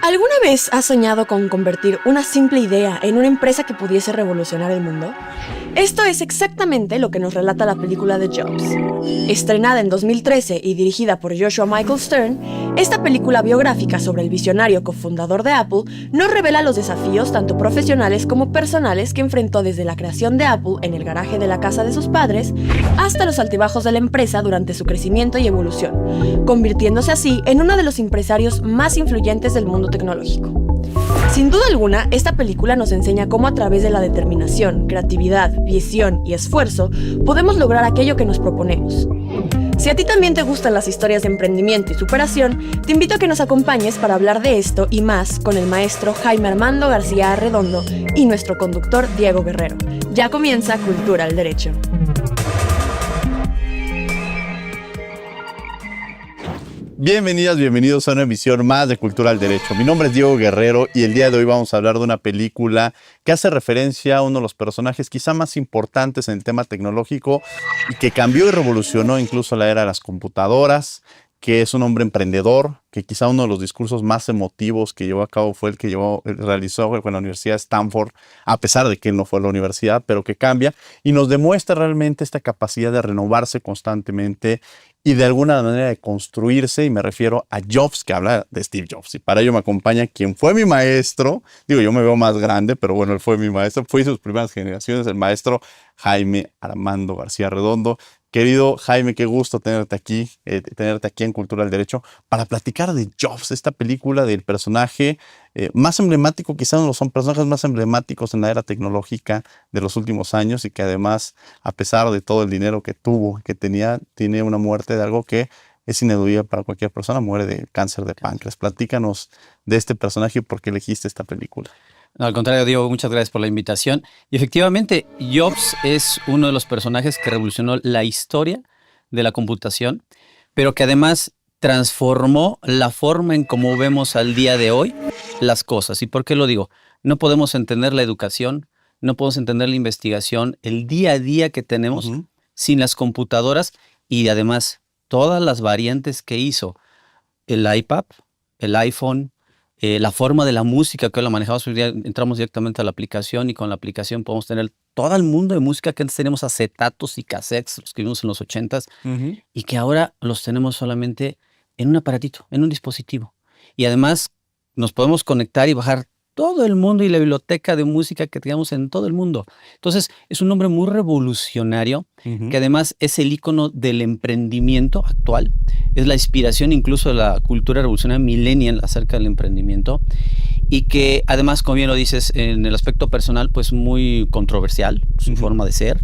¿Alguna vez has soñado con convertir una simple idea en una empresa que pudiese revolucionar el mundo? Esto es exactamente lo que nos relata la película de Jobs. Estrenada en 2013 y dirigida por Joshua Michael Stern, esta película biográfica sobre el visionario cofundador de Apple nos revela los desafíos tanto profesionales como personales que enfrentó desde la creación de Apple en el garaje de la casa de sus padres hasta los altibajos de la empresa durante su crecimiento y evolución, convirtiéndose así en uno de los empresarios más influyentes del mundo tecnológico. Sin duda alguna, esta película nos enseña cómo a través de la determinación, creatividad, visión y esfuerzo podemos lograr aquello que nos proponemos. Si a ti también te gustan las historias de emprendimiento y superación, te invito a que nos acompañes para hablar de esto y más con el maestro Jaime Armando García Arredondo y nuestro conductor Diego Guerrero. Ya comienza Cultura al Derecho. Bienvenidas, bienvenidos a una emisión más de Cultura al Derecho. Mi nombre es Diego Guerrero y el día de hoy vamos a hablar de una película que hace referencia a uno de los personajes quizá más importantes en el tema tecnológico y que cambió y revolucionó incluso la era de las computadoras, que es un hombre emprendedor, que quizá uno de los discursos más emotivos que llevó a cabo fue el que realizó con la Universidad de Stanford, a pesar de que él no fue a la universidad, pero que cambia y nos demuestra realmente esta capacidad de renovarse constantemente y de alguna manera de construirse, y me refiero a Jobs, que habla de Steve Jobs. Y para ello me acompaña quien fue mi maestro, digo, yo me veo más grande, pero bueno, él fue mi maestro, fue de sus primeras generaciones, el maestro Jaime Armando García Arredondo. Querido Jaime, qué gusto tenerte aquí en Cultura del Derecho para platicar de Jobs, esta película del personaje más emblemático, quizás uno de los personajes más emblemáticos en la era tecnológica de los últimos años y que además, a pesar de todo el dinero que tuvo, que tenía, tiene una muerte de algo que es ineludible para cualquier persona, muere de cáncer de páncreas. Platícanos de este personaje y por qué elegiste esta película. No, al contrario, Diego, muchas gracias por la invitación. Y efectivamente, Jobs es uno de los personajes que revolucionó la historia de la computación, pero que además transformó la forma en cómo vemos al día de hoy las cosas. ¿Y por qué lo digo? No podemos entender la educación, no podemos entender la investigación, el día a día que tenemos sin las computadoras y además todas las variantes que hizo el iPad, el iPhone, la forma de la música que hoy la manejamos, hoy día entramos directamente a la aplicación y con la aplicación podemos tener todo el mundo de música que antes teníamos acetatos y cassettes, los que vimos en los 80s, y que ahora los tenemos solamente en un aparatito, en un dispositivo. Y además nos podemos conectar y bajar todo el mundo y la biblioteca de música que teníamos en todo el mundo. Entonces, es un hombre muy revolucionario, que además es el ícono del emprendimiento actual, es la inspiración incluso de la cultura revolucionaria millennial acerca del emprendimiento, y que además, como bien lo dices, en el aspecto personal, pues muy controversial, su forma de ser.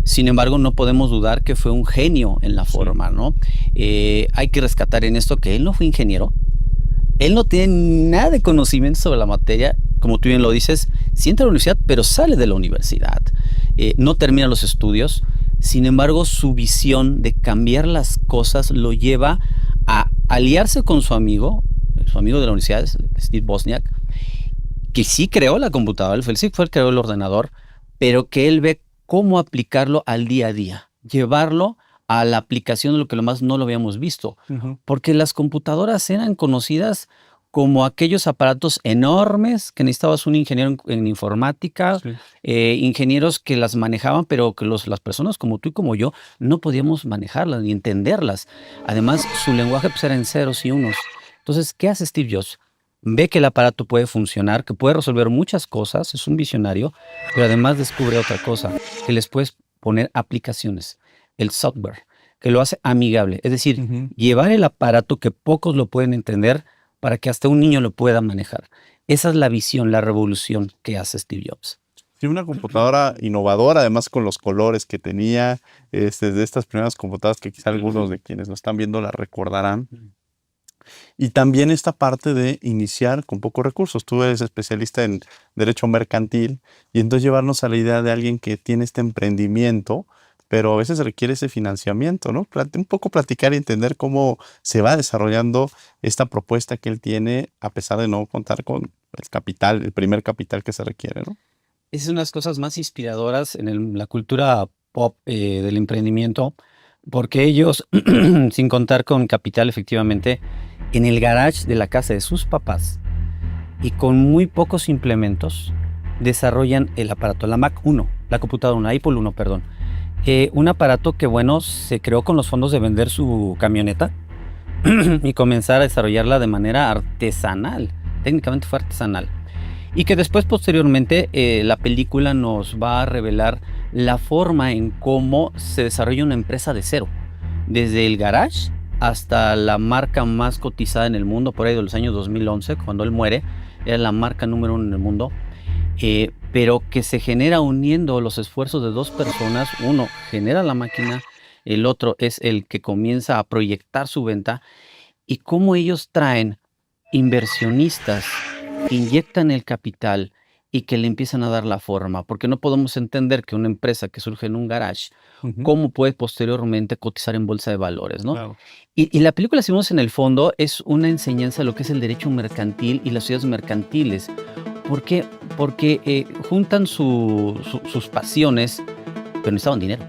Sin embargo, no podemos dudar que fue un genio en la forma, ¿no? Hay que rescatar en esto que él no fue ingeniero. Él no tiene nada de conocimiento sobre la materia, como tú bien lo dices, sí entra a la universidad, pero sale de la universidad. No termina los estudios. Sin embargo, su visión de cambiar las cosas lo lleva a aliarse con su amigo de la universidad, Steve Wozniak, que sí creó la computadora, él sí fue el que creó el ordenador, pero que él ve cómo aplicarlo al día a día, llevarlo a la aplicación de lo que lo más no lo habíamos visto, porque las computadoras eran conocidas como aquellos aparatos enormes que necesitabas un ingeniero en informática, ingenieros que las manejaban, pero que las personas como tú y como yo no podíamos manejarlas ni entenderlas. Además, su lenguaje pues, era en ceros y unos. Entonces, ¿qué hace Steve Jobs? Ve que el aparato puede funcionar, que puede resolver muchas cosas, es un visionario, pero además descubre otra cosa, que les puedes poner aplicaciones. El software, que lo hace amigable. Es decir, llevar el aparato que pocos lo pueden entender para que hasta un niño lo pueda manejar. Esa es la visión, la revolución que hace Steve Jobs. Sí, una computadora innovadora, además con los colores que tenía, de estas primeras computadoras que quizá algunos de quienes lo están viendo la recordarán. Y también esta parte de iniciar con pocos recursos. Tú eres especialista en derecho mercantil y entonces llevarnos a la idea de alguien que tiene este emprendimiento, pero a veces requiere ese financiamiento, ¿no? Un poco platicar y entender cómo se va desarrollando esta propuesta que él tiene a pesar de no contar con el capital, el primer capital que se requiere, ¿no? Es una de las cosas más inspiradoras en la cultura pop del emprendimiento, porque ellos, sin contar con capital efectivamente, en el garage de la casa de sus papás, y con muy pocos implementos desarrollan el aparato, la Mac 1, la computadora, una Apple 1, perdón. Un aparato que, bueno, se creó con los fondos de vender su camioneta y comenzar a desarrollarla de manera artesanal. Técnicamente fue artesanal. Y que después, posteriormente, la película nos va a revelar la forma en cómo se desarrolla una empresa de cero. Desde el garage hasta la marca más cotizada en el mundo, por ahí de los años 2011, cuando él muere, era la marca número 1 en el mundo. Pero que se genera uniendo los esfuerzos de dos personas. Uno genera la máquina, el otro es el que comienza a proyectar su venta, y cómo ellos traen inversionistas que inyectan el capital y que le empiezan a dar la forma, porque no podemos entender que una empresa que surge en un garage, cómo puede posteriormente cotizar en bolsa de valores, ¿no? Claro. Y la película, si vemos en el fondo, es una enseñanza de lo que es el derecho mercantil y las sociedades mercantiles. ¿Por qué? Porque juntan sus pasiones, pero necesitaban dinero.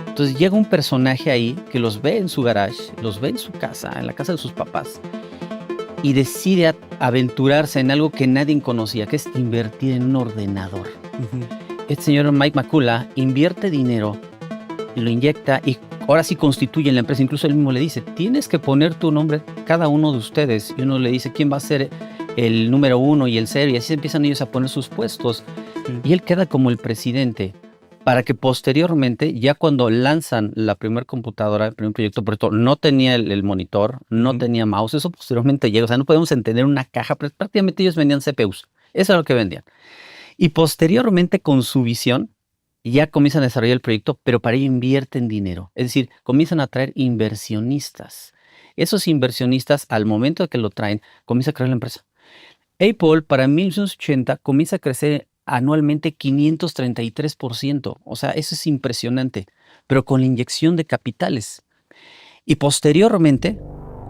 Entonces llega un personaje ahí que los ve en su garage, los ve en su casa, en la casa de sus papás, y decide aventurarse en algo que nadie conocía, que es invertir en un ordenador. Este señor Mike McCullough invierte dinero, lo inyecta y ahora sí constituye la empresa. Incluso él mismo le dice, tienes que poner tu nombre cada uno de ustedes. Y uno le dice, ¿quién va a ser el número 1 y el 0? Y así empiezan ellos a poner sus puestos. Y él queda como el presidente, para que posteriormente, ya cuando lanzan la primera computadora, el primer proyecto, por esto no tenía el monitor, no tenía mouse, eso posteriormente llega. O sea, no podemos entender una caja, pero prácticamente ellos vendían CPUs. Eso es lo que vendían. Y posteriormente, con su visión, ya comienzan a desarrollar el proyecto, pero para ello invierten dinero. Es decir, comienzan a traer inversionistas. Esos inversionistas, al momento de que lo traen, comienza a crear la empresa. Apple, para 1980, comienza a crecer anualmente 533%. O sea, eso es impresionante, pero con la inyección de capitales. Y posteriormente,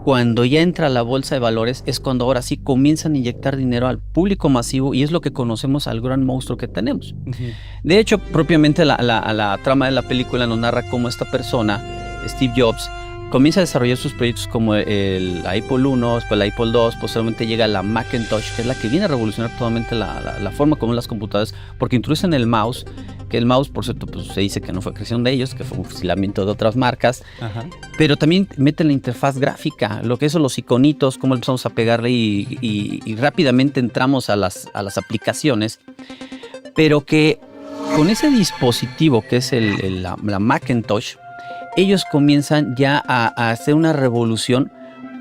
cuando ya entra a la bolsa de valores, es cuando ahora sí comienzan a inyectar dinero al público masivo, y es lo que conocemos al gran monstruo que tenemos. De hecho, propiamente la trama de la película nos narra cómo esta persona, Steve Jobs, comienza a desarrollar sus proyectos como el Apple 1, después el Apple 2, posteriormente llega la Macintosh, que es la que viene a revolucionar totalmente la forma como las computadoras, porque introducen el mouse, que el mouse, por cierto, pues se dice que no fue creación de ellos, que fue un fusilamiento de otras marcas. Pero también meten la interfaz gráfica, lo que son los iconitos, cómo empezamos a pegarle y rápidamente entramos a las aplicaciones, pero que con ese dispositivo que es la Macintosh, ellos comienzan ya a hacer una revolución,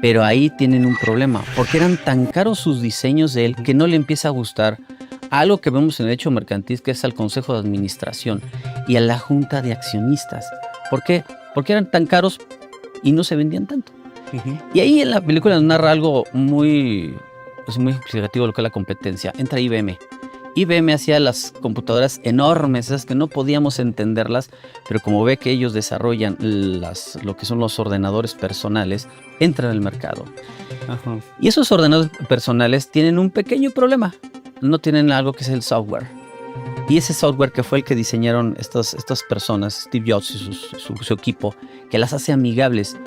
pero ahí tienen un problema, porque eran tan caros sus diseños de él que no le empieza a gustar algo que vemos en el derecho mercantil, que es al Consejo de Administración y a la Junta de Accionistas. ¿Por qué? Porque eran tan caros y no se vendían tanto. Y ahí en la película nos narra algo muy explicativo de lo que es la competencia. Entra IBM. IBM hacía las computadoras enormes, esas que no podíamos entenderlas, pero como ve que ellos desarrollan lo que son los ordenadores personales, entran al mercado. Y esos ordenadores personales tienen un pequeño problema. No tienen algo que es el software. Y ese software, que fue el que diseñaron estas personas, Steve Jobs y su equipo, que las hace amigables.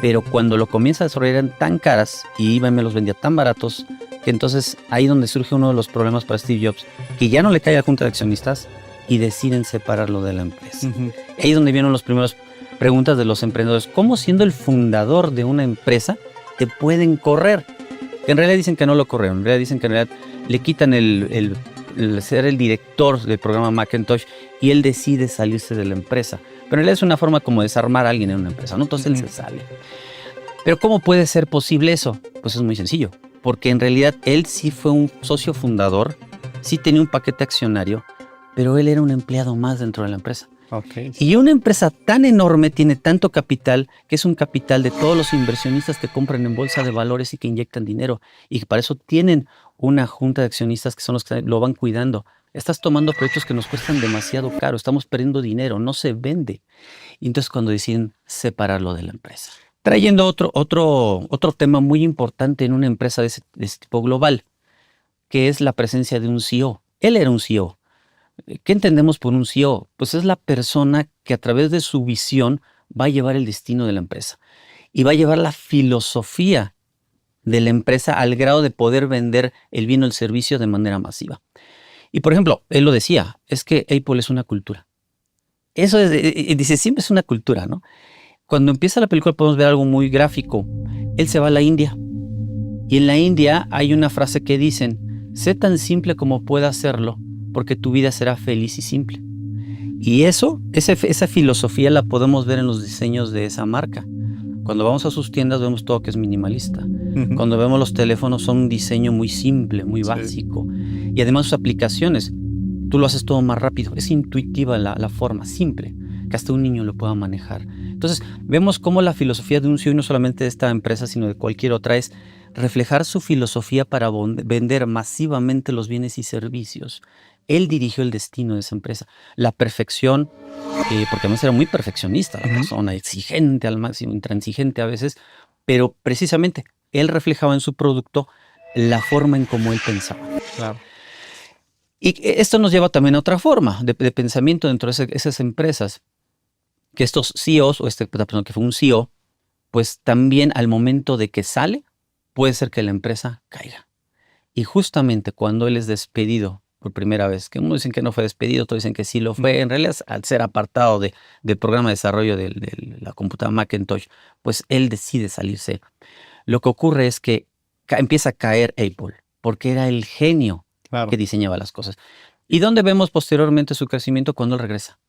Pero cuando lo comienza a desarrollar eran tan caras y IBM los vendía tan baratos, que entonces ahí donde surge uno de los problemas para Steve Jobs, que ya no le cae a la junta de accionistas y deciden separarlo de la empresa. Ahí es donde vienen las primeras preguntas de los emprendedores. ¿Cómo, siendo el fundador de una empresa, te pueden correr? Que en realidad dicen que no lo corrieron, en realidad dicen que en realidad le quitan el ser el director del programa Macintosh y él decide salirse de la empresa. Pero en realidad es una forma como desarmar a alguien en una empresa, ¿no? Entonces él se sale. Pero ¿cómo puede ser posible eso? Pues es muy sencillo, porque en realidad él sí fue un socio fundador, sí tenía un paquete accionario, pero él era un empleado más dentro de la empresa. Y una empresa tan enorme tiene tanto capital, que es un capital de todos los inversionistas que compran en bolsa de valores y que inyectan dinero, y que para eso tienen una junta de accionistas que son los que lo van cuidando. Estás tomando proyectos que nos cuestan demasiado caro, estamos perdiendo dinero, no se vende. Y entonces cuando deciden separarlo de la empresa. Trayendo otro tema muy importante en una empresa de ese tipo global, que es la presencia de un CEO. Él era un CEO. ¿Qué entendemos por un CEO? Pues es la persona que a través de su visión va a llevar el destino de la empresa y va a llevar la filosofía de la empresa al grado de poder vender el bien o el servicio de manera masiva. Y por ejemplo, él lo decía, es que Apple es una cultura. Eso es, dice, siempre es una cultura, ¿no? Cuando empieza la película podemos ver algo muy gráfico. Él se va a la India y en la India hay una frase que dicen, sé tan simple como pueda hacerlo, porque tu vida será feliz y simple. Y esa filosofía la podemos ver en los diseños de esa marca. Cuando vamos a sus tiendas vemos todo que es minimalista. Cuando vemos los teléfonos son un diseño muy simple, muy básico. Y además sus aplicaciones, tú lo haces todo más rápido. Es intuitiva la forma, simple, que hasta un niño lo pueda manejar. Entonces vemos cómo la filosofía de un CEO, y no solamente de esta empresa, sino de cualquier otra, es reflejar su filosofía para vender masivamente los bienes y servicios. Él dirigió el destino de esa empresa. La perfección, porque además era muy perfeccionista la persona, exigente al máximo, intransigente a veces, pero precisamente él reflejaba en su producto la forma en cómo él pensaba. Claro. Y esto nos lleva también a otra forma de pensamiento dentro de esas empresas, que estos CEOs, o esta persona que fue un CEO, pues también al momento de que sale, puede ser que la empresa caiga. Y justamente cuando él es despedido por primera vez, que unos dicen que no fue despedido, otros dicen que sí lo fue, en realidad al ser apartado del programa de desarrollo de la computadora Macintosh, pues él decide salirse. Lo que ocurre es que empieza a caer Apple, porque era el genio que diseñaba las cosas. ¿Y dónde vemos posteriormente su crecimiento cuando él regresa?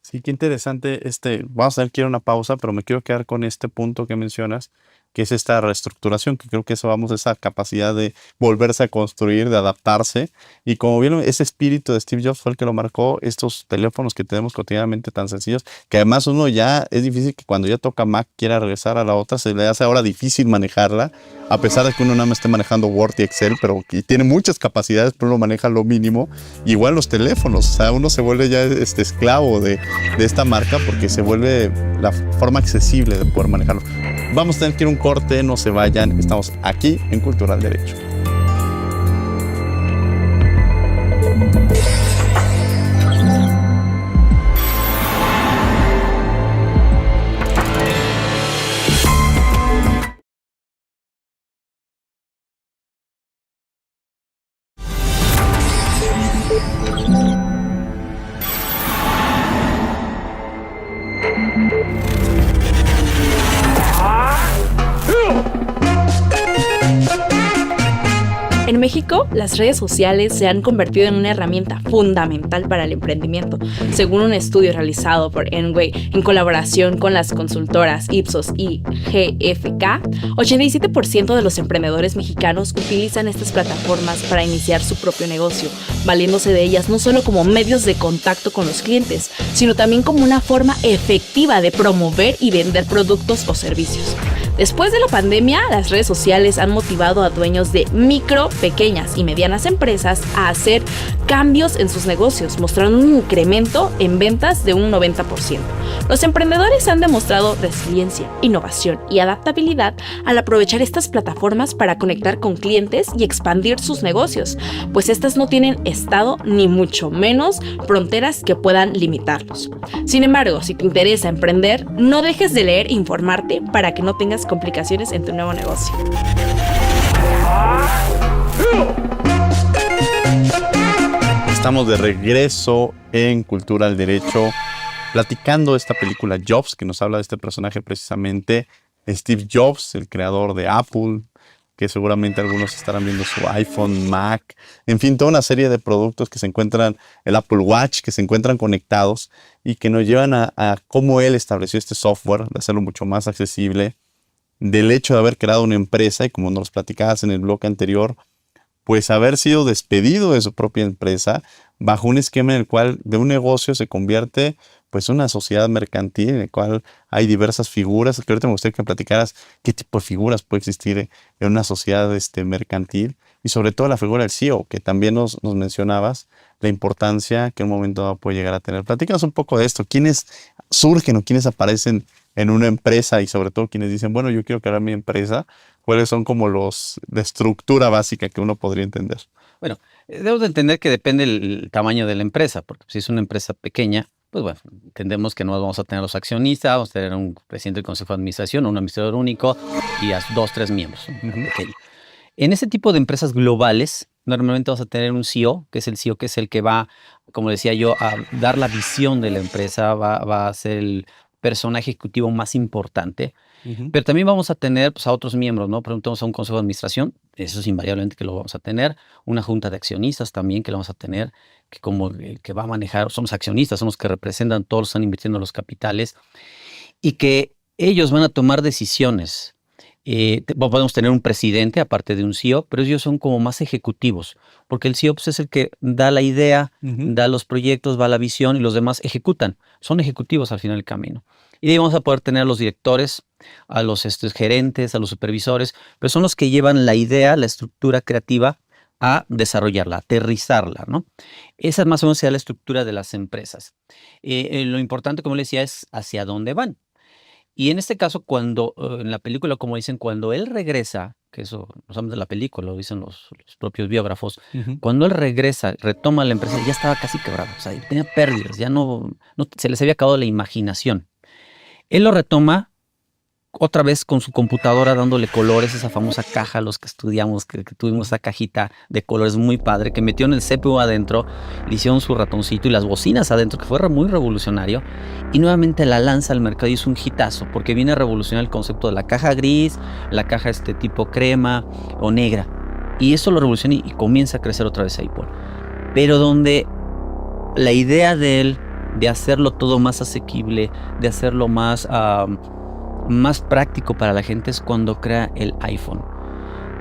Sí, qué interesante. Vamos a tener que ir a una pausa, pero me quiero quedar con este punto que mencionas, que es esta reestructuración, que creo que eso vamos a esa capacidad de volverse a construir, de adaptarse. Y como vieron, ese espíritu de Steve Jobs fue el que lo marcó, estos teléfonos que tenemos cotidianamente tan sencillos, que además uno ya es difícil que cuando ya toca Mac quiera regresar a la otra, se le hace ahora difícil manejarla, a pesar de que uno nada más esté manejando Word y Excel, pero y tiene muchas capacidades, pero uno maneja lo mínimo. Igual los teléfonos, o sea, uno se vuelve ya esclavo de esta marca porque se vuelve la forma accesible de poder manejarlo. Vamos a tener que ir a un corte, no se vayan, estamos aquí en Cultural Derecho. En México, las redes sociales se han convertido en una herramienta fundamental para el emprendimiento. Según un estudio realizado por Enway en colaboración con las consultoras Ipsos y GFK, 87% de los emprendedores mexicanos utilizan estas plataformas para iniciar su propio negocio, valiéndose de ellas no solo como medios de contacto con los clientes, sino también como una forma efectiva de promover y vender productos o servicios. Después de la pandemia, las redes sociales han motivado a dueños de micro, pequeñas y medianas empresas a hacer cambios en sus negocios, mostrando un incremento en ventas de un 90%. Los emprendedores han demostrado resiliencia, innovación y adaptabilidad al aprovechar estas plataformas para conectar con clientes y expandir sus negocios, pues estas no tienen estado ni mucho menos fronteras que puedan limitarlos. Sin embargo, si te interesa emprender, no dejes de leer e informarte para que no tengas complicaciones en tu nuevo negocio. Estamos de regreso en Cultura al Derecho, platicando esta película Jobs, que nos habla de este personaje precisamente, Steve Jobs, el creador de Apple, que seguramente algunos estarán viendo su iPhone, Mac, en fin, toda una serie de productos que se encuentran, el Apple Watch, que se encuentran conectados y que nos llevan a cómo él estableció este software, de hacerlo mucho más accesible, del hecho de haber creado una empresa y como nos platicabas en el bloque anterior, pues haber sido despedido de su propia empresa bajo un esquema en el cual de un negocio se convierte pues una sociedad mercantil en el cual hay diversas figuras. Que ahorita me gustaría que platicaras qué tipo de figuras puede existir en una sociedad mercantil y sobre todo la figura del CEO, que también nos mencionabas la importancia que en un momento dado puede llegar a tener. Platícanos un poco de esto. ¿Quiénes surgen o quiénes aparecen en una empresa y sobre todo quienes dicen, bueno, yo quiero crear mi empresa? ¿Cuáles son como la estructura básica que uno podría entender? Bueno, debo de entender que depende el tamaño de la empresa, porque si es una empresa pequeña, pues bueno, entendemos que no vamos a tener los accionistas, vamos a tener un presidente del consejo de administración, un administrador único y a 2, 3 miembros. Pequeño. En ese tipo de empresas globales, normalmente vas a tener un CEO, que es el CEO, que es el que va, como decía yo, a dar la visión de la empresa, va a ser el personaje ejecutivo más importante. Pero también vamos a tener pues, a otros miembros, ¿no? Por ejemplo, tenemos a un consejo de administración, eso es invariablemente que lo vamos a tener, una junta de accionistas también que lo vamos a tener, que como el que va a manejar, somos accionistas, son los que representan, todos están invirtiendo los capitales, y que ellos van a tomar decisiones. Podemos tener un presidente, aparte de un CEO, pero ellos son como más ejecutivos, porque el CEO pues, es el que da la idea, da los proyectos, va la visión y los demás ejecutan. Son ejecutivos al final del camino. Y de ahí vamos a poder tener a los directores, a los gerentes, a los supervisores, pero son los que llevan la idea, la estructura creativa a desarrollarla, a aterrizarla, ¿no? Esa más o menos será la estructura de las empresas. Lo importante, como les decía, es hacia dónde van. Y en este caso, cuando en la película, como dicen, cuando él regresa, que eso no sabemos de la película, lo dicen los propios biógrafos, cuando él regresa, retoma la empresa, ya estaba casi quebrado, o sea, tenía pérdidas, ya no se les había acabado la imaginación. Él lo retoma otra vez con su computadora dándole colores, esa famosa caja, los que estudiamos, que tuvimos esa cajita de colores muy padre, que metió en el CPU adentro, le hicieron su ratoncito y las bocinas adentro, que fue muy revolucionario, y nuevamente la lanza al mercado y es un hitazo, porque viene a revolucionar el concepto de la caja gris, la caja tipo crema o negra, y eso lo revoluciona y comienza a crecer otra vez Apple. Pero donde la idea de él, de hacerlo todo más asequible, de hacerlo más práctico para la gente es cuando crea el iPhone.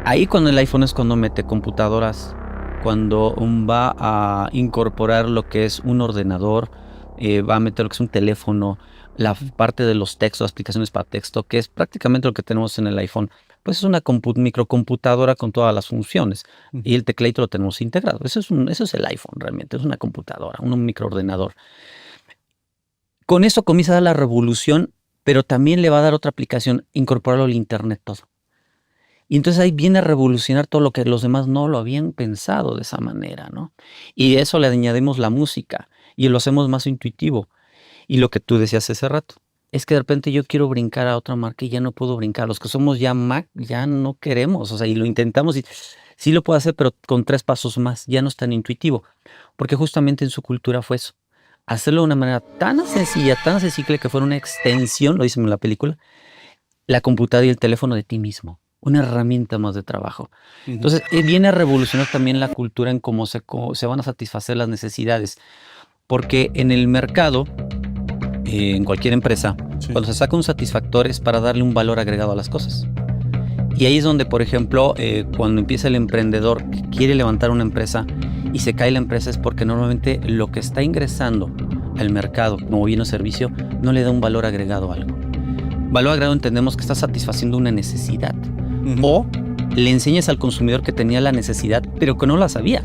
Ahí cuando el iPhone es cuando mete computadoras, cuando va a incorporar lo que es un ordenador, va a meter lo que es un teléfono, la parte de los textos, aplicaciones para texto, que es prácticamente lo que tenemos en el iPhone. Pues es una microcomputadora con todas las funciones y el tecladito lo tenemos integrado. Eso es el iPhone realmente, es una computadora, un microordenador. Con eso comienza a dar la revolución, pero también le va a dar otra aplicación, incorporarlo al internet todo. Y entonces ahí viene a revolucionar todo lo que los demás no lo habían pensado de esa manera, ¿no? Y de eso le añadimos la música y lo hacemos más intuitivo. Y lo que tú decías hace rato, es que de repente yo quiero brincar a otra marca y ya no puedo brincar. Los que somos ya Mac ya no queremos, o sea, y lo intentamos y sí lo puedo hacer, pero con 3 pasos más, ya no es tan intuitivo. Porque justamente en su cultura fue eso. Hacerlo de una manera tan sencilla, tan accesible que fuera una extensión, lo dicen en la película, la computadora y el teléfono de ti mismo, una herramienta más de trabajo. Entonces, viene a revolucionar también la cultura en cómo se van a satisfacer las necesidades, porque en el mercado, en cualquier empresa, cuando se saca un satisfactor es para darle un valor agregado a las cosas. Y ahí es donde, por ejemplo, cuando empieza el emprendedor que quiere levantar una empresa y se cae la empresa es porque normalmente lo que está ingresando al mercado como bien o servicio no le da un valor agregado a algo. Valor agregado entendemos que está satisfaciendo una necesidad o le enseñas al consumidor que tenía la necesidad pero que no la sabía.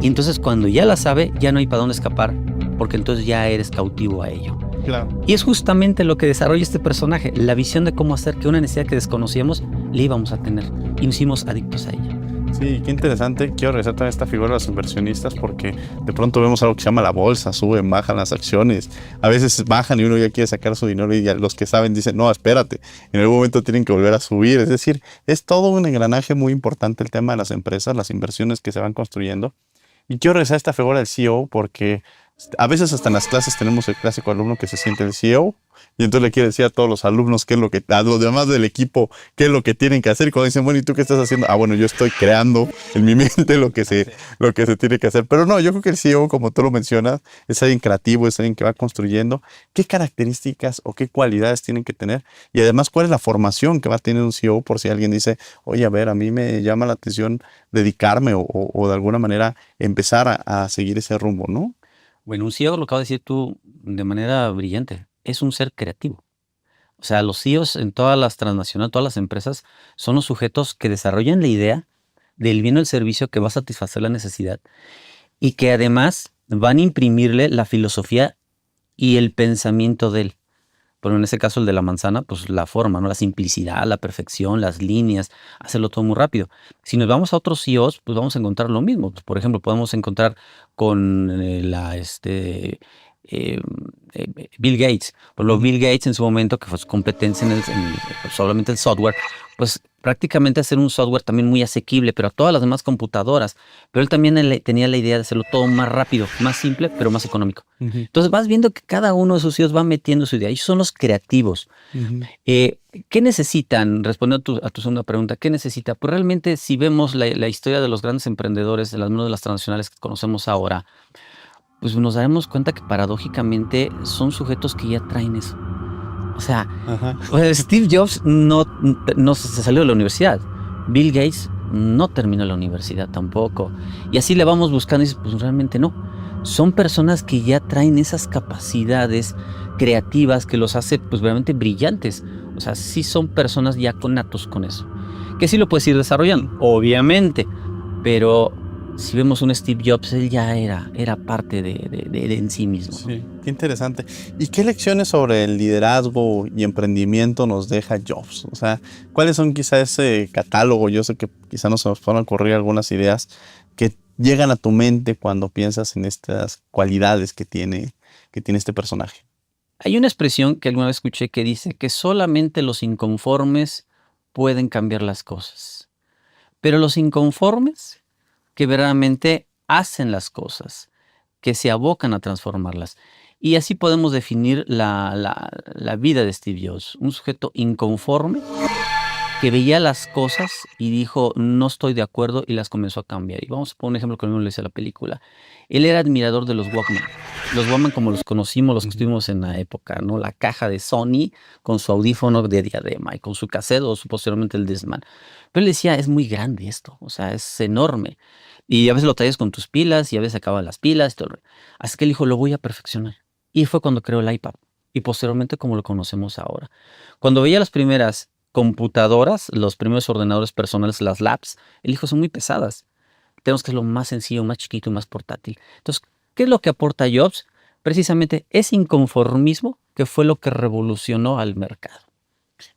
Y entonces cuando ya la sabe ya no hay para dónde escapar porque entonces ya eres cautivo a ello. Claro. Y es justamente lo que desarrolla este personaje, la visión de cómo hacer que una necesidad que desconocíamos le íbamos a tener y nos hicimos adictos a ella. Sí, qué interesante. Quiero regresar también a esta figura de los inversionistas porque de pronto vemos algo que se llama la bolsa, suben, bajan las acciones. A veces bajan y uno ya quiere sacar su dinero y ya los que saben dicen, no, espérate, en algún momento tienen que volver a subir. Es decir, es todo un engranaje muy importante el tema de las empresas, las inversiones que se van construyendo. Y quiero regresar a esta figura del CEO porque a veces hasta en las clases tenemos el clásico alumno que se siente el CEO y entonces le quiere decir a todos los alumnos qué es lo que, a los demás del equipo, qué es lo que tienen que hacer. Y cuando dicen, bueno, ¿y tú qué estás haciendo? Ah, bueno, yo estoy creando en mi mente lo que se tiene que hacer. Pero no, yo creo que el CEO, como tú lo mencionas, es alguien creativo, es alguien que va construyendo. ¿Qué características o qué cualidades tienen que tener? Y además, ¿cuál es la formación que va a tener un CEO por si alguien dice, oye, a ver, a mí me llama la atención dedicarme o de alguna manera empezar a seguir ese rumbo, ¿no? Bueno, un CEO, lo acabas de decir tú de manera brillante, es un ser creativo. O sea, los CEOs en todas las transnacionales, todas las empresas, son los sujetos que desarrollan la idea del bien o el servicio que va a satisfacer la necesidad y que además van a imprimirle la filosofía y el pensamiento de él. Pero en ese caso el de la manzana, pues la forma, ¿no? La simplicidad, la perfección, las líneas, hacerlo todo muy rápido. Si nos vamos a otros CEOs, pues vamos a encontrar lo mismo. Pues, por ejemplo, podemos encontrar con Bill Gates. Por lo Bill Gates en su momento, que fue su competencia solamente el software, pues prácticamente hacer un software también muy asequible, pero a todas las demás computadoras. Pero él también tenía la idea de hacerlo todo más rápido, más simple, pero más económico. Entonces vas viendo que cada uno de sus hijos va metiendo su idea. Ellos son los creativos. ¿Qué necesitan? Respondiendo a tu segunda pregunta, ¿qué necesita? Pues realmente si vemos la historia de los grandes emprendedores, al menos de las transnacionales que conocemos ahora, pues nos daremos cuenta que paradójicamente son sujetos que ya traen eso. O sea, Steve Jobs no se salió de la universidad. Bill Gates no terminó la universidad tampoco. Y así le vamos buscando y dices, pues realmente no. Son personas que ya traen esas capacidades creativas que los hace pues realmente brillantes. O sea, sí son personas ya connatos con eso. Que sí lo puedes ir desarrollando, obviamente. Pero si vemos un Steve Jobs, él ya era parte de en sí mismo. Sí, qué interesante. ¿Y qué lecciones sobre el liderazgo y emprendimiento nos deja Jobs? O sea, ¿cuáles son quizá ese catálogo? Yo sé que quizá nos van a ocurrir algunas ideas que llegan a tu mente cuando piensas en estas cualidades que tiene este personaje. Hay una expresión que alguna vez escuché que dice que solamente los inconformes pueden cambiar las cosas. Pero los inconformes que verdaderamente hacen las cosas, que se abocan a transformarlas. Y así podemos definir la vida de Steve Jobs. Un sujeto inconforme que veía las cosas y dijo, no estoy de acuerdo, y las comenzó a cambiar. Y vamos a poner un ejemplo que no le dice la película. Él era admirador de los Walkman. Los Walkman como los conocimos, los que estuvimos en la época, ¿no? La caja de Sony con su audífono de diadema y con su cassette o posteriormente el Discman. Pero él decía, es muy grande esto, o sea, es enorme. Y a veces lo traes con tus pilas y a veces acaban las pilas. Y todo. Así que él dijo, lo voy a perfeccionar. Y fue cuando creó el iPad. Y posteriormente como lo conocemos ahora. Cuando veía las primeras computadoras, los primeros ordenadores personales, las labs, él dijo, son muy pesadas. Tenemos que hacerlo más sencillo, más chiquito y más portátil. Entonces, ¿qué es lo que aporta Jobs? Precisamente ese inconformismo que fue lo que revolucionó al mercado.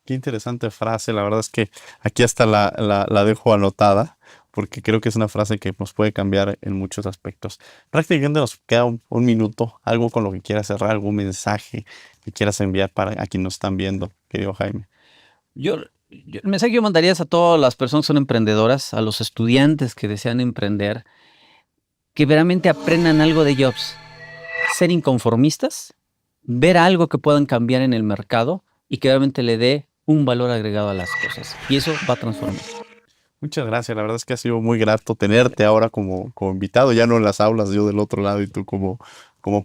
Qué interesante frase. La verdad es que aquí hasta la dejo anotada, porque creo que es una frase que nos puede cambiar en muchos aspectos. Prácticamente nos queda un minuto, algo con lo que quieras cerrar, algún mensaje que quieras enviar a quienes nos están viendo, querido Jaime. El mensaje que yo mandaría es a todas las personas que son emprendedoras, a los estudiantes que desean emprender, que verdaderamente aprendan algo de Jobs. Ser inconformistas, ver algo que puedan cambiar en el mercado y que realmente le dé un valor agregado a las cosas. Y eso va a transformar. Muchas gracias. La verdad es que ha sido muy grato tenerte ahora como invitado, ya no en las aulas, yo del otro lado y tú como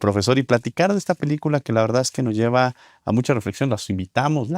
profesor, y platicar de esta película que la verdad es que nos lleva a mucha reflexión. Los invitamos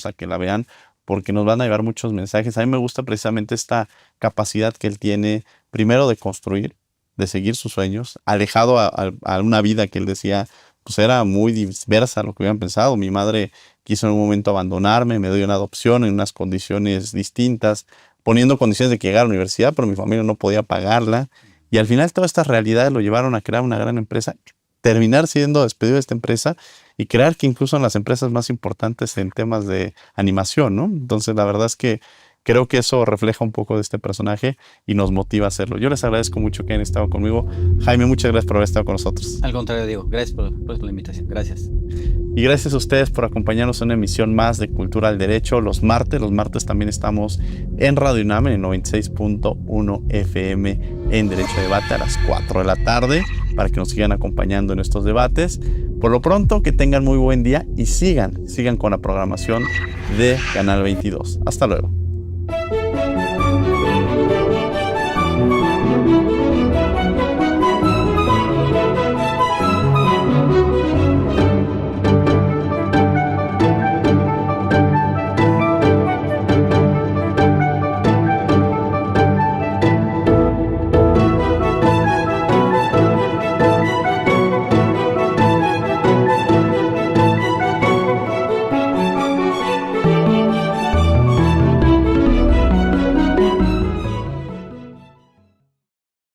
a que la vean porque nos van a llevar muchos mensajes. A mí me gusta precisamente esta capacidad que él tiene, primero de construir, de seguir sus sueños, alejado a una vida que él decía, pues era muy diversa a lo que habían pensado. Mi madre quiso en un momento abandonarme, me dio una adopción en unas condiciones distintas, poniendo condiciones de que llegara a la universidad, pero mi familia no podía pagarla. Y al final todas estas realidades lo llevaron a crear una gran empresa, terminar siendo despedido de esta empresa y crear que incluso en las empresas más importantes en temas de animación, ¿no? Entonces la verdad es que creo que eso refleja un poco de este personaje y nos motiva a hacerlo. Yo les agradezco mucho que hayan estado conmigo. Jaime, muchas gracias por haber estado con nosotros. Al contrario, Diego, gracias por la invitación. Gracias. Y gracias a ustedes por acompañarnos en una emisión más de Cultura al Derecho los martes. Los martes también estamos en Radio UNAM en el 96.1 FM en Derecho a Debate a las 4 de la tarde para que nos sigan acompañando en estos debates. Por lo pronto, que tengan muy buen día y sigan con la programación de Canal 22. Hasta luego.